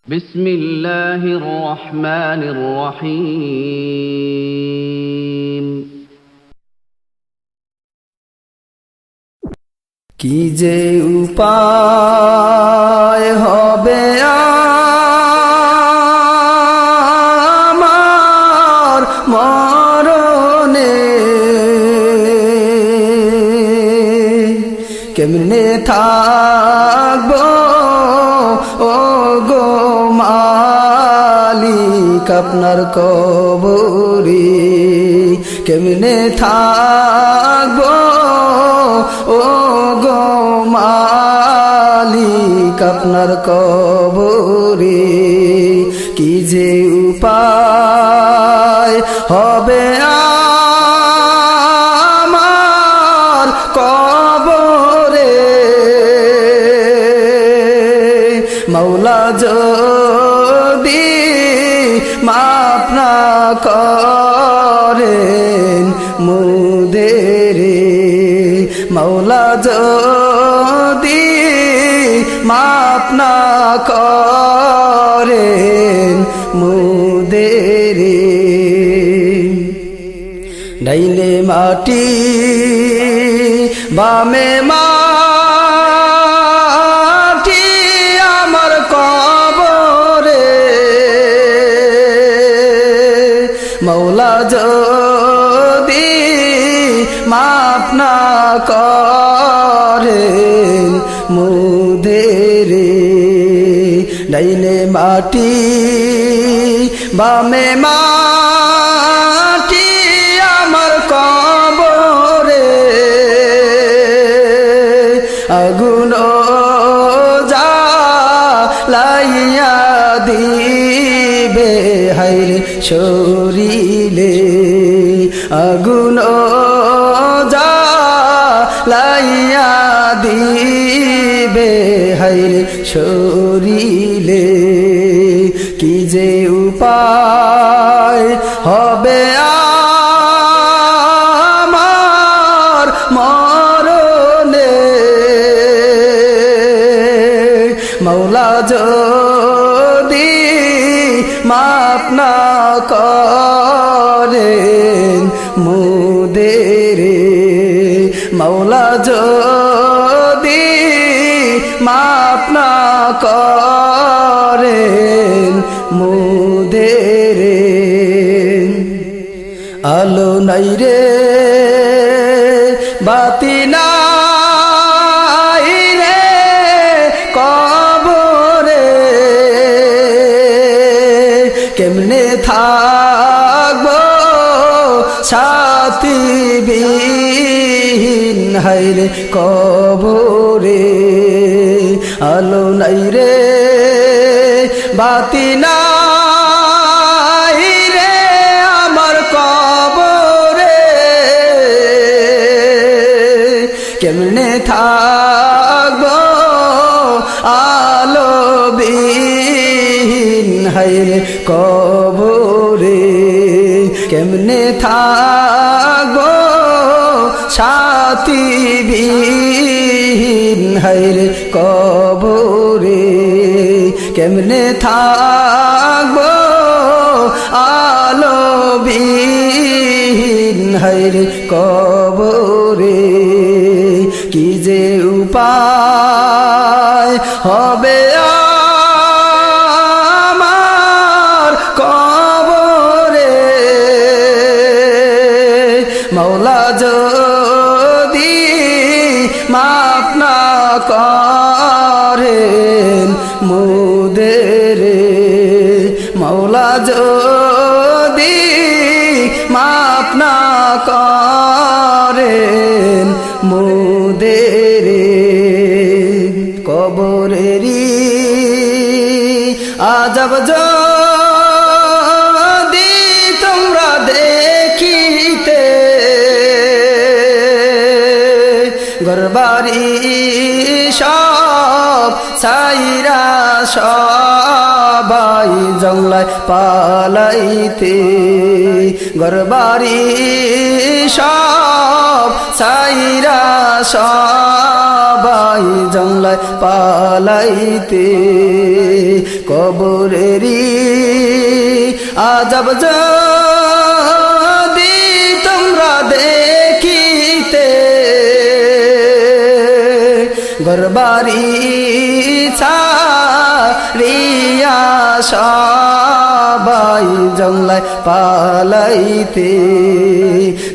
বিসমিল্লাহির রহমানির রহিম। কি যে উপায় হবে আমার মরণে, কেমনে থাকবো ও গো মালিক আপনার কবরে, কেমনে থাকবো ও গো মালিক আপনার কবরে। কি যে উপায় হবে আমার কবরে, মৌলা যদি মাফ না করেন মুদেরে, মৌলা যদি মাফ না করেন মুদেরে, ডাইনে মাটি বামে মাটি আমার কবরে, মৌলা যদি মাফ না করেন মুদেরে, ডাইনে মাটি বামে মাটি আমার কবরে, আগুন জ্বালাইয়া দিবে হায়রে শরীরে, আগুন জ্বালাইয়া দিবে হায়রে শরীরে। কি যে উপায় হবে আমার মরণে, মৌলা যদি মাফ না করেন মুদেরে, মৌলা যদি মাফ না করেন মুদেরে, আলো নাই রে বাতি নাই রে কবরে, কেমনে থাকবো সাথী বিহীন হায়রে কবরে, আলো নাই রে বাতি নাই রে আমার কবরে, কেমনে থাকবো আলো বিহীন হায়রে কবরে, কেমনে থাকবো সাথী বিহীন হায়রে কবরে, কেমনে থাকবো আলো বিহীন হায়রে কবরে। কি যে উপায় হবে আমার কবরে, মৌলা যদি মাফ না করেন মুদেরে, মৌলা যদি মাফ না করেন মুদেরে, কবরেরি আজব যদি তোমরা দেখিতে, ঘরবাড়ি সব ছাইরা সবাই জংলায় পালাইতে, ঘরবাড়ি সব ছাইরা সবাই জংলায় পালাইতে কবরেরি আজব যদি তোমরা দেখিতে ঘরবাড়ি ছাড়িয়া সবাই জংলায় পালাইতে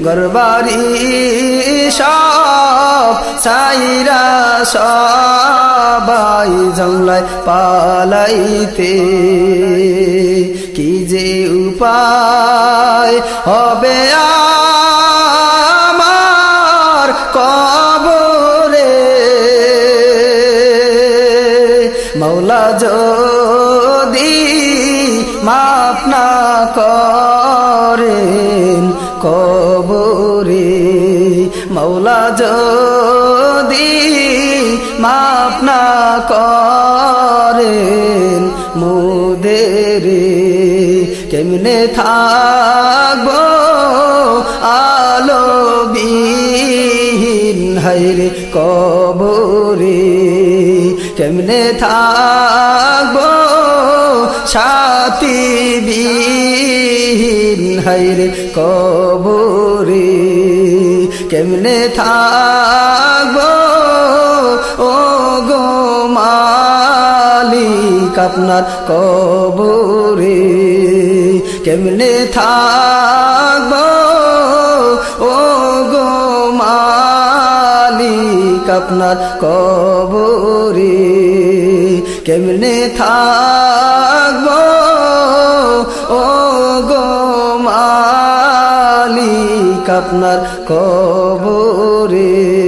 ঘরবাড়ি সব ছাইরা সবাই জংলায় পালাইতে কি যে উপায় হবে আমার কবরে মৌলা যদি মাফ না করেন কবরে মৌলা যদি মাফ না করেন মুদেরে কেমনে থাকবো আলো বিহীন হায়রে কবরে কেমনে থাকবো সাথী বিহীন হায়রে কবরে কেমনে থাকবো ও গো মালিক আপনার কবরে কেমনে থাকবো ও গো মালিক আপনার কবরে কেমনে থাকবো ও গো মালিক আপনার কবরে।